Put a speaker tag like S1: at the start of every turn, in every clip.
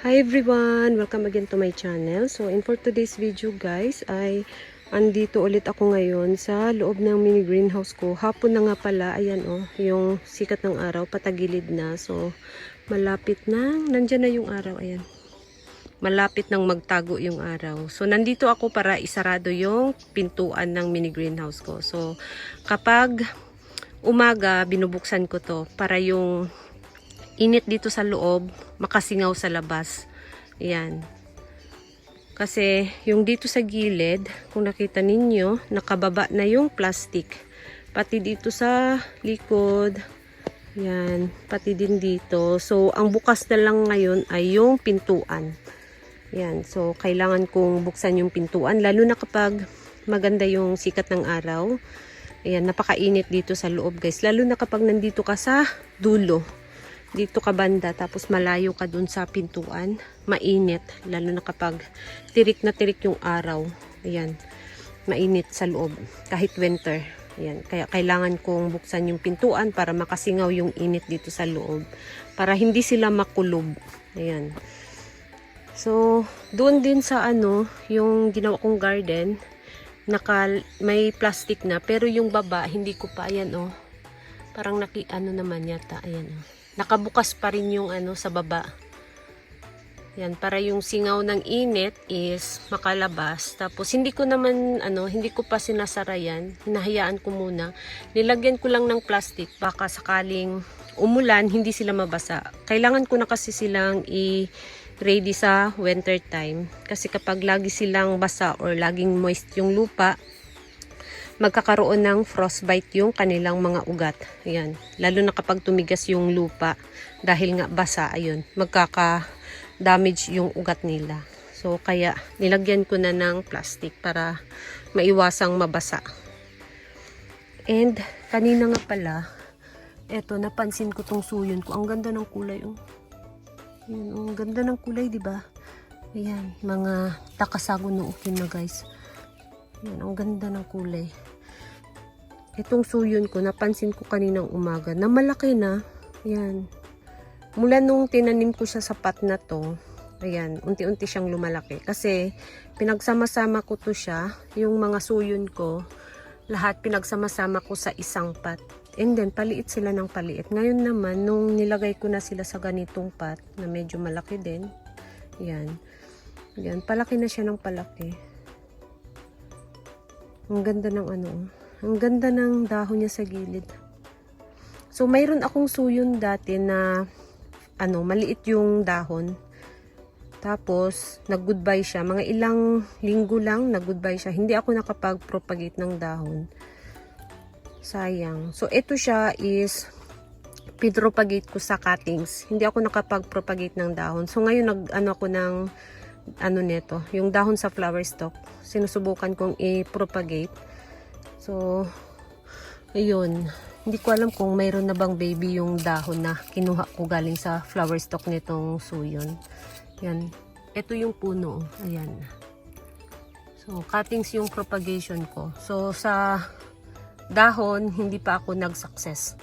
S1: Hi everyone! Welcome again to my channel. So for today's video guys ay andito ulit ako ngayon sa loob ng mini greenhouse ko. Hapon na nga pala, ayan yung sikat ng araw, patagilid na. So malapit na, nandyan na yung araw, ayan. Malapit nang magtago yung araw. So nandito ako para isarado yung pintuan ng mini greenhouse ko. So kapag umaga, binubuksan ko to para yung init dito sa loob makasingaw sa labas. Ayan. Kasi yung dito sa gilid, kung nakita ninyo, nakababa na yung plastic. Pati dito sa likod. Ayan. Pati din dito. So ang bukas na lang ngayon ay yung pintuan. Ayan. So kailangan kong buksan yung pintuan. Lalo na kapag maganda yung sikat ng araw. Ayan. Napakainit dito sa loob guys. Lalo na kapag nandito ka sa dulo. Dito ka banda, tapos malayo ka dun sa pintuan, mainit, lalo na kapag tirik na tirik yung araw. Ayan, mainit sa loob, kahit winter. Ayan, kaya kailangan kong buksan yung pintuan para makasingaw yung init dito sa loob, para hindi sila makulob. Ayan. So, doon din sa yung ginawa kong garden, may plastic na, pero yung baba, hindi ko pa, ayan parang naman yata, ayan nakabukas pa rin yung sa baba. Yan, para yung singaw ng init is makalabas. Tapos hindi ko naman hindi ko pa sinasara yan. Hinahayaan ko muna. Nilagyan ko lang ng plastic baka sakaling umulan hindi sila mabasa. Kailangan ko na kasi silang i-ready sa winter time. Kasi kapag lagi silang basa or laging moist yung lupa, magkakaroon ng frostbite yung kanilang mga ugat. Ayan. Lalo na kapag tumigas yung lupa dahil nga basa, ayun, magkaka-damage yung ugat nila. So, kaya nilagyan ko na ng plastic para maiwasang mabasa. And, kanina nga pala, eto, napansin ko tong suyon ko. Ang ganda ng kulay, Ayan, ang ganda ng kulay, diba? Ayan, mga takasagon na ukin na guys. Yan, ang ganda ng kulay. Itong suyon ko, napansin ko kaninang umaga na malaki na. Yan. Mula nung tinanim ko siya sa pot na to, ayan, unti-unti siyang lumalaki. Kasi pinagsama-sama ko to siya, yung mga suyon ko, lahat pinagsama-sama ko sa isang pot. And then, paliit sila ng paliit. Ngayon naman, nung nilagay ko na sila sa ganitong pot, na medyo malaki din, yan. Yan, palaki na siya ng palaki. Ang ganda ng ang ganda ng dahon niya sa gilid. So mayroon akong suyon dati na maliit yung dahon. Tapos nag-goodbye siya, mga ilang linggo lang nag-goodbye siya. Hindi ako nakapag-propagate ng dahon. Sayang. So ito siya is pinropagate ko sa cuttings. Hindi ako nakapag-propagate ng dahon. So ngayon ako ng nito, yung dahon sa flower stalk, sinusubukan kong i-propagate. So, ayun. Hindi ko alam kung mayroon na bang baby yung dahon na kinuha ko galing sa flower stalk nitong suyon. Yan. Ito yung puno. Ayan. So, cuttings yung propagation ko. So, sa dahon, hindi pa ako nag-success.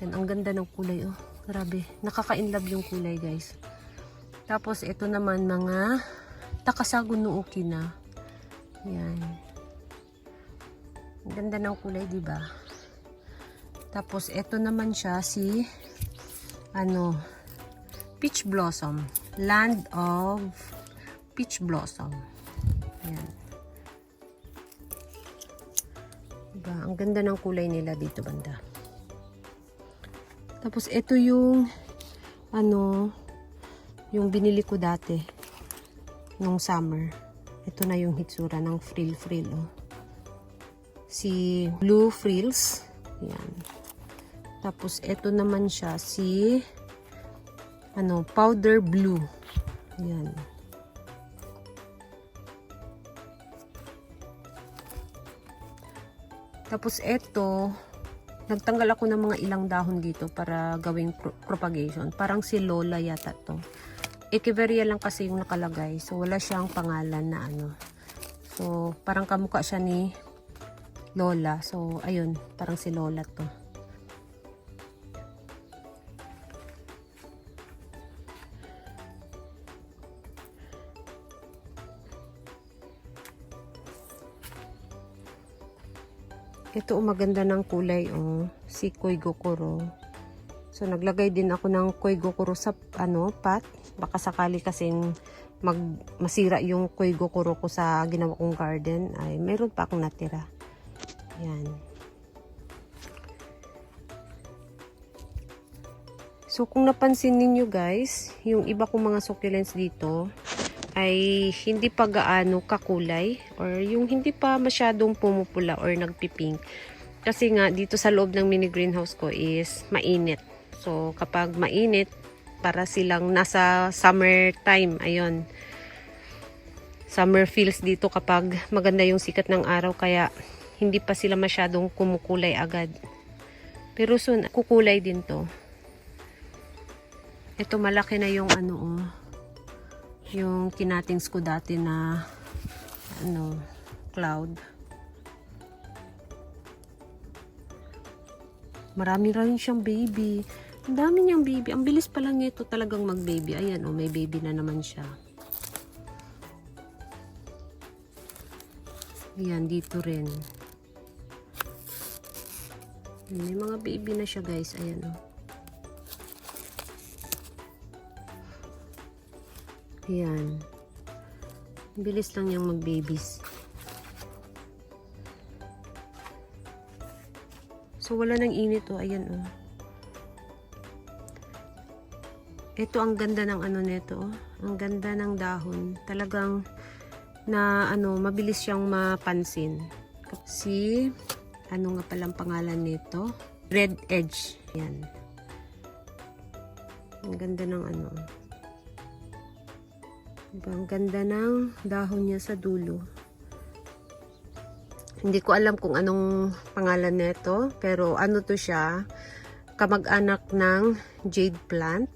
S1: Yan. Ang ganda ng kulay. Grabe. Nakaka-inlove yung kulay, guys. Tapos, ito naman mga takasagon no uki na. Yan. Ang ganda ng kulay, diba? Tapos, ito naman siya si peach blossom. Land of peach blossom. Yan. Diba? Ang ganda ng kulay nila dito banda. Tapos, ito yung yung binili ko dati nung summer. Ito na yung hitsura ng frill. Si blue frills. Yan. Tapos ito naman siya si powder blue. Yan. Tapos ito, nagtanggal ako ng mga ilang dahon dito para gawing propagation. Parang si Lola yata to. Echeveria lang kasi yung nakalagay. So, wala siyang pangalan na So, parang kamukha siya ni Lola. So, ayun. Parang si Lola to. Ito maganda ng kulay si Koi Gokuro. So naglagay din ako ng Koi Gokuro sa pot. Baka sakali kasing masira yung Koi Gokuro ko sa ginawa kong garden, ay meron pa akong natira. Yan. So kung napansin ninyo guys, yung iba kong mga succulents dito ay hindi pa gaano kakulay or yung hindi pa masyadong pumupula or nagpipink. Kasi nga dito sa loob ng mini greenhouse ko is mainit. So kapag mainit, para silang nasa summer time, ayun. Summer feels dito kapag maganda yung sikat ng araw, kaya hindi pa sila masyadong kumukulay agad. Pero soon, kukulay din to. Ito malaki na yung yung kinatings ko dati na cloud. Marami rin siyang baby. Ang dami niyang baby. Ang bilis pa lang nito talagang mag-baby. Ayan may baby na naman siya. Ayan, dito rin. May mga baby na siya guys. Ayan Ayan. Bilis lang niyang mag-babies. So, wala nang init Ayan Ito ang ganda ng nito Ang ganda ng dahon. Talagang mabilis siyang mapansin. Ano nga palang pangalan nito? Red Edge. Yan. Ang ganda ng Ang ganda ng dahon niya sa dulo. Hindi ko alam kung anong pangalan nito, pero to siya, kamag-anak ng jade plant.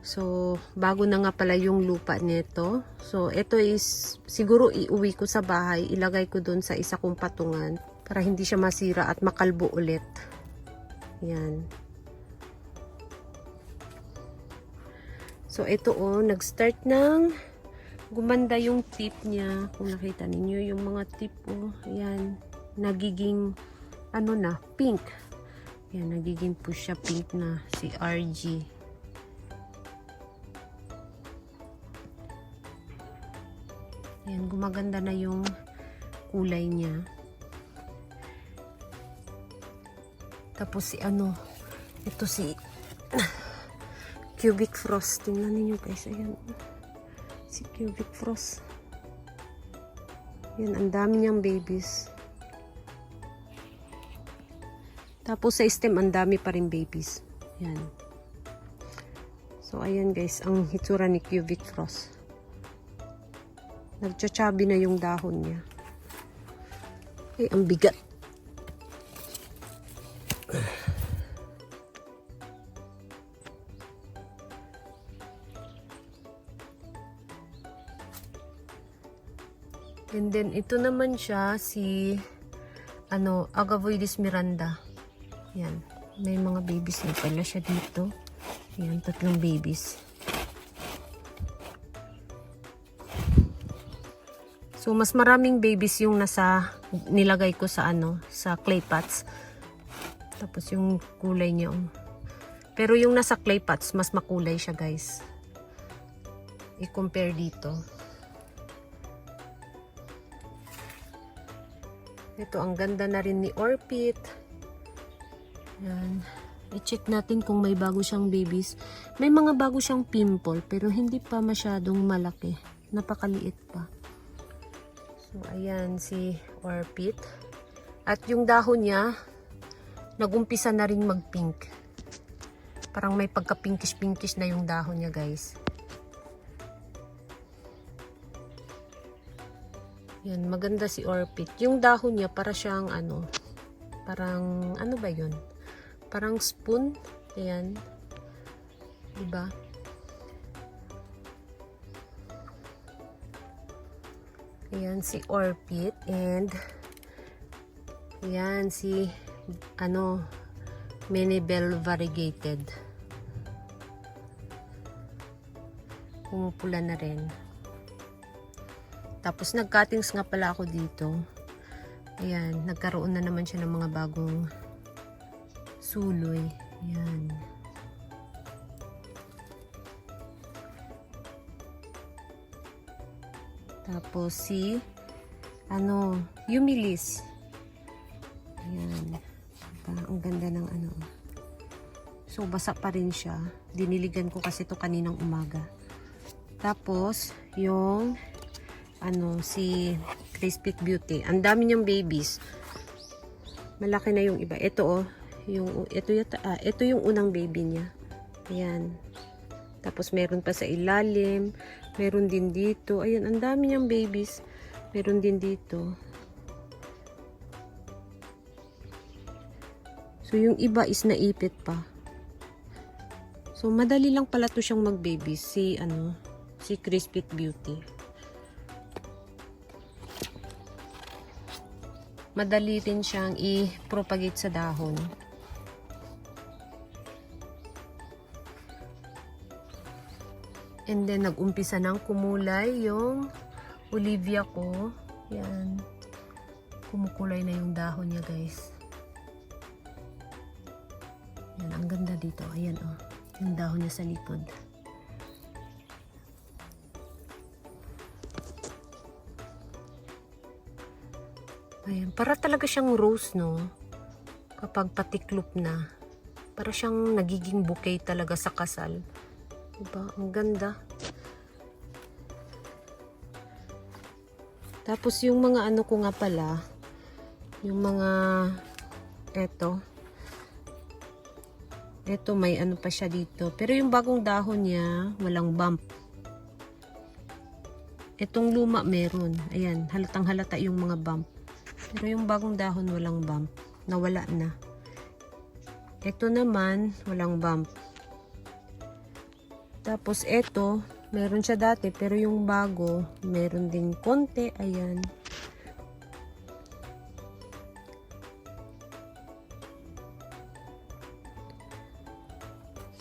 S1: So, bago na nga pala yung lupa nito. So, ito is siguro iuwi ko sa bahay, ilagay ko dun sa isa kong patungan para hindi siya masira at makalbo ulit. Yan. So, ito nag-start ng gumanda yung tip niya. Kung nakita ninyo yung mga tip ayan, nagiging pink. Yan, nagiging po siya pink na si RG. Yan, gumaganda na yung kulay niya. Tapos ito si Cubic Frost. Tingnan niyo guys, ayan. Si Cubic Frost. Yan, ang dami niyang babies. Tapos sa stem, ang dami pa rin babies. Yan. So, ayan guys, ang hitsura ni Cubic Frost. Nagtsatsabi na yung dahon niya. Ay, ang bigat. And then, ito naman siya, si Agavoides Miranda. Yan. May mga babies na pala siya dito. Yan, 3 babies. So, mas maraming babies yung nilagay ko sa sa clay pots. Tapos yung kulay niya. Pero yung nasa clay pots, mas makulay siya guys. I-compare dito. Ito, ang ganda na rin ni Orpit. Yan. I-check natin kung may bago siyang babies. May mga bago siyang pimple, pero hindi pa masyadong malaki. Napakaliit pa. So, ayan si Orpit. At yung dahon niya, nagumpisa na rin mag-pink. Parang may pagka-pinkish-pinkish na yung dahon niya, guys. Yan, maganda si Orpit. Yung dahon niya, para siyang parang, ba yun? Parang spoon. Ayan. Diba? Ayan si Orpit. And, ayan si, Menibel variegated. Pumupula na rin. Tapos nag-cuttings nga pala ako dito. Ayan, nagkaroon na naman siya ng mga bagong suloy. Ayan. Tapos si Humilis. Ayan. Ang ganda ng ano. So basa pa rin siya. Diniligan ko kasi to kaninang umaga. Tapos yung si Crispy Beauty. Ang dami niyang babies. Malaki na yung iba. Ito ito yung unang baby niya. Ayan. Tapos meron pa sa ilalim, meron din dito. Ayan, ang dami niyang babies. Meron din dito. So yung iba is naipit pa. So madali lang pala to siyang mag-babies si Crispy Beauty. Madali rin siyang i-propagate sa dahon. And then, nag-umpisa ng kumulay yung Olivia ko. Yan. Kumukulay na yung dahon niya, guys. Yan, ang ganda dito. Ayan, oh. Yung dahon niya sa likod. Ayan, para talaga siyang rose, no? Kapag patiklop na. Para siyang nagiging bouquet talaga sa kasal. Diba? Ang ganda. Tapos yung mga ko nga pala, yung mga eto may pa siya dito. Pero yung bagong dahon niya, walang bump. Etong luma meron. Ayan, halatang halata yung mga bump. Pero yung bagong dahon walang bump. Nawala na. Ito naman, walang bump. Tapos ito, meron siya dati, pero yung bago, meron din konti. Ayan.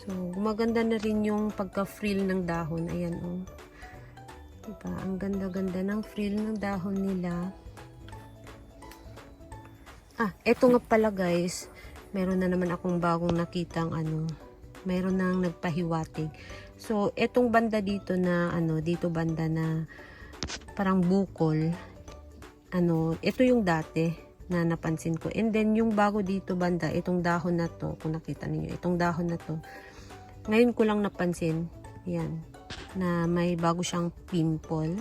S1: So, gumaganda na rin yung pagka-frill ng dahon. Ayan, oh. Diba? Ang ganda-ganda ng frill ng dahon nila. Eto nga pala, guys. Meron na naman akong bagong nakitang meron nang nagpahiwatig. So, etong banda dito na, dito banda na parang bukol, ito yung dati na napansin ko. And then, yung bago dito banda, itong dahon na to, kung nakita niyo itong dahon na to, ngayon ko lang napansin, yan, na may bago siyang pimple.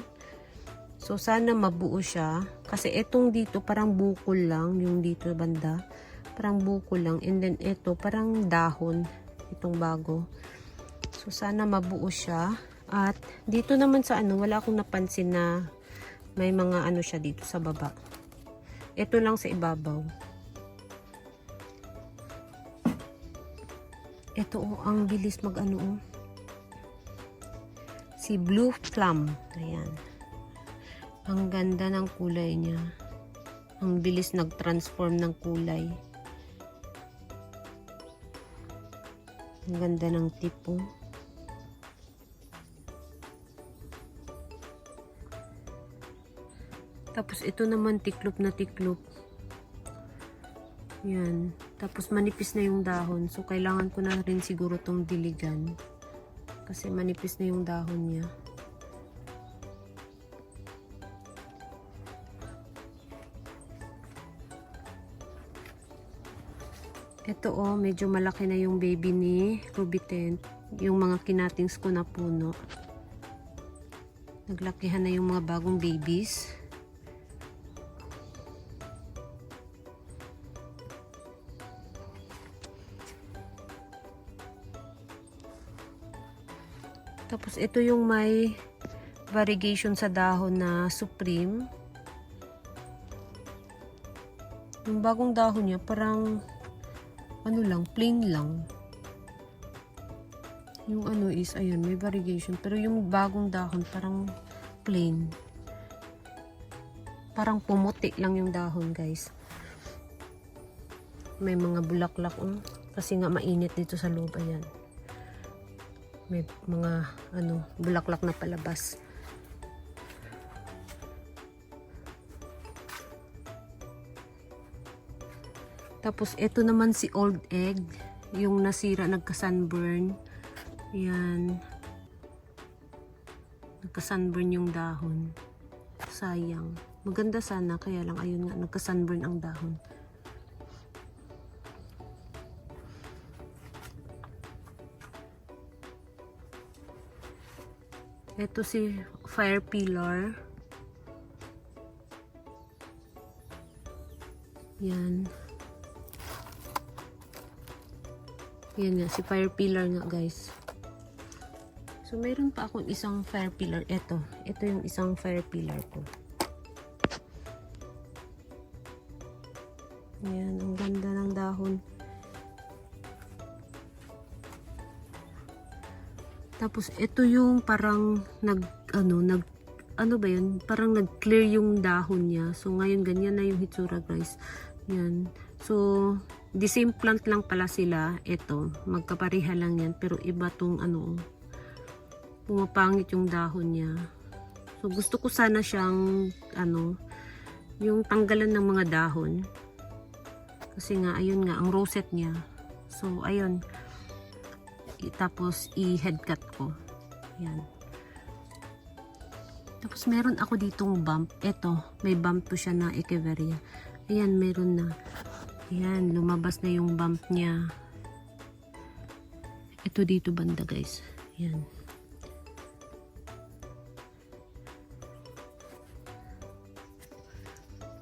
S1: So, sana mabuo siya, kasi itong dito, parang bukol lang, yung dito banda, parang bukol lang. And then, ito, parang dahon, itong bago. So, sana mabuo siya. At, dito naman sa wala akong napansin na may mga siya dito sa baba. Ito lang sa ibabaw. Ito, ang bilis mag Si Blue Plum. Ayan. Ang ganda ng kulay niya. Ang bilis nag-transform ng kulay. Ang ganda ng tipo. Tapos ito naman tiklop na tiklop. Yan. Tapos manipis na yung dahon. So kailangan ko na rin siguro tong diligan. Kasi manipis na yung dahon niya. Ito medyo malaki na yung baby ni Ruby Tent. Yung mga kinatings ko na puno. Naglakihan na yung mga bagong babies. Tapos ito yung may variegation sa dahon na Supreme. Yung bagong dahon niya parang lang, plain lang. Yung is, ayan, may variegation. Pero yung bagong dahon, parang plain. Parang pumuti lang yung dahon, guys. May mga bulaklak, kasi nga mainit dito sa loob, ayan. May mga, bulaklak na palabas. Tapos ito naman si old egg, yung nasira, nagka-sunburn. Yan. Nagka-sunburn yung dahon. Sayang. Maganda sana, kaya lang ayun nga, nagka-sunburn ang dahon. Ito si fire pillar. Yan. Yan nga, si fire pillar nga guys. So, mayroon pa akong isang fire pillar. Ito yung isang fire pillar ko. Yan, ang ganda ng dahon. Tapos, ito yung parang ano ba yun? Parang nag-clear yung dahon niya. So, ngayon, ganyan na yung hitsura, guys. Yan. So, the same plant lang pala sila. Ito, magkapareha lang yan. Pero iba tong pumapangit yung dahon niya. So, gusto ko sana siyang, yung tanggalan ng mga dahon. Kasi nga, ayun nga, ang rosette niya. So, ayun. Tapos i-head cut ko. Yan. Tapos meron ako ditong bump. Ito, may bump to siya na echeveria. Ayan, meron na. Ayan, lumabas na yung bump niya. Ito dito banda, guys. Ayan.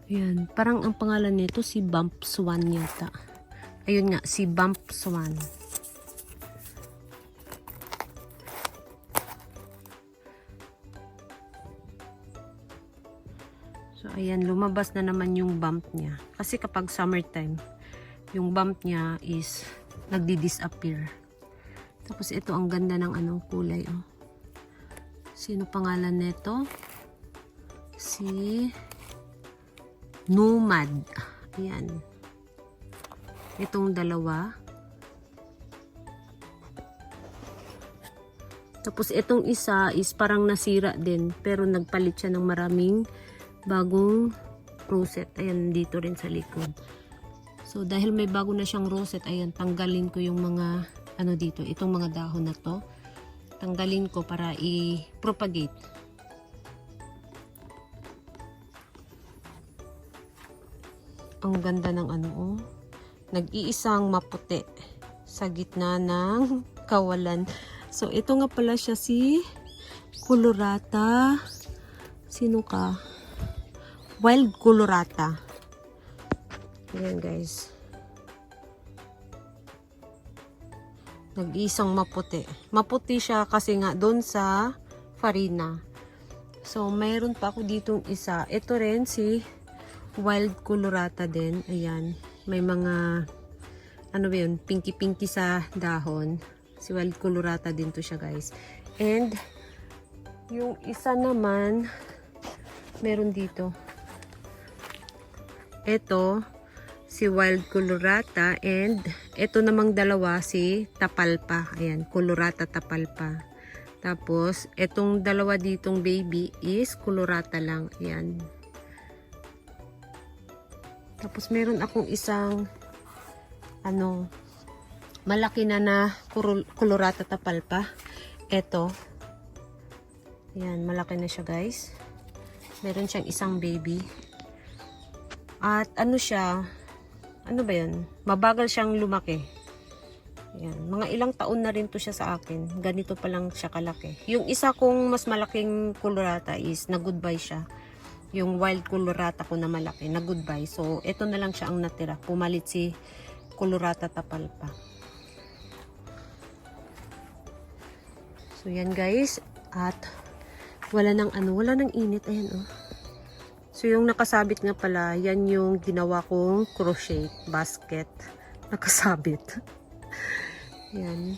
S1: Ayan, parang ang pangalan nito si Bump Swan yata. Ayun nga, si Bump Swan. So, ayan, lumabas na naman yung bump niya. Kasi kapag summertime, yung bump niya is nagdi-disappear. Tapos, ito ang ganda ng kulay, oh. Sino pangalan nito? Si Nomad. Ayan. Itong dalawa. Tapos, itong isa is parang nasira din. Pero nagpalit siya ng maraming bagong rosette. Ayan, dito rin sa likod. So, dahil may bago na siyang rosette, ayan, tanggalin ko yung mga, dito, itong mga dahon na to. Tanggalin ko para i-propagate. Ang ganda ng nag-iisang maputi sa gitna ng kawalan. So, ito nga pala siya si Colorata. Sino ka? Wild Colorata. Ayan, guys. Nag-isang maputi. Maputi siya kasi nga doon sa farina. So, mayroon pa ako ditong isa. Ito rin si Wild Colorata din. Ayan. May mga pinky-pinky sa dahon. Si Wild Colorata din to siya, guys. And yung isa naman meron dito. Ito, si Wild Colorata, and ito namang dalawa, si Tapalpa. Ayan, Colorata Tapalpa. Tapos, itong dalawa ditong baby is Colorata lang. Ayan. Tapos, meron akong isang, malaki na Colorata Tapalpa. Ito. Ayan, malaki na siya, guys. Meron siyang isang baby. At siya, ba yun? Mabagal siyang lumaki. Ayan. Mga ilang taon na rin to siya sa akin. Ganito pa lang siya kalaki. Yung isa kong mas malaking Colorata is na-goodbye siya. Yung Wild Colorata ko na malaki, na-goodbye. So, ito na lang siya ang natira. Pumalit si Colorata Tapalpa. So, yan guys. At wala nang init. Ayan, oh. So, yung nakasabit nga pala, yan yung ginawa kong crochet basket. Nakasabit. Yan.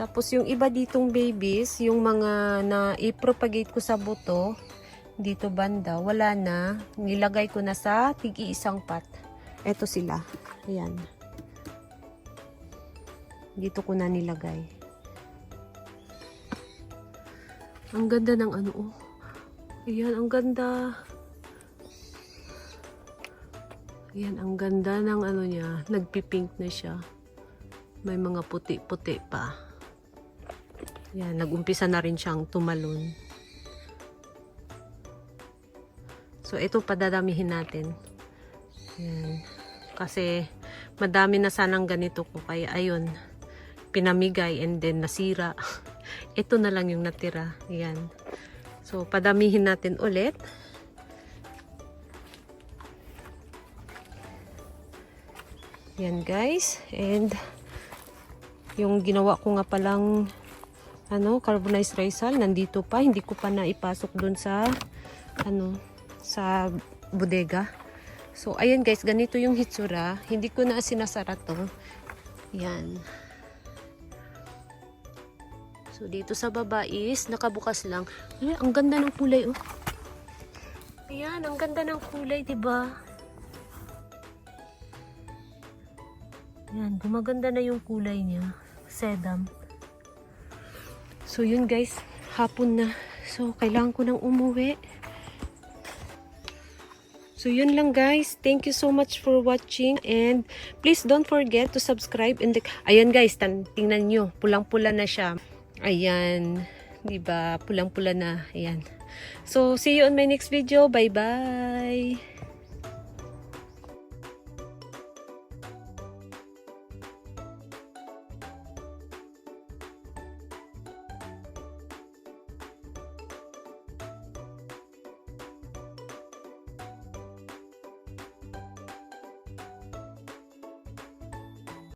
S1: Tapos, yung iba ditong babies, yung mga na-propagate ko sa buto, dito banda, wala na. Nilagay ko na sa tig-iisang pot. Eto sila. Ayan. Dito ko na nilagay. Ang ganda ng oh. Ayan, ang ganda. Ayan, ang ganda ng ano niya. Nagpipink na siya. May mga puti-puti pa. Ayan, nag-umpisa na rin siyang tumalon. So, ito padadamihin natin. Ayan. Kasi, madami na sanang ganito ko. Kaya, ayun, pinamigay and then nasira. Ito na lang yung natira. Ayan. So, padamihin natin ulit. Yan guys, and yung ginawa ko nga palang carbonized rice nandito pa, hindi ko pa naipasok dun sa sa bodega. So ayan guys, ganito yung hitsura, hindi ko na sinasara to. Yan. So dito sa baba is nakabukas lang. Ay, ang ganda ng kulay oh. Ayan, ang ganda ng kulay, 'di ba? Yan, gumaganda na yung kulay niya. Sedam. So, yun guys. Hapon na. So, kailangan ko nang umuwi. So, yun lang guys. Thank you so much for watching. And, please don't forget to subscribe. Ayan guys, tingnan nyo. Pulang-pula na siya. Ayan. Diba? Pulang-pula na. Ayan. So, see you on my next video. Bye-bye.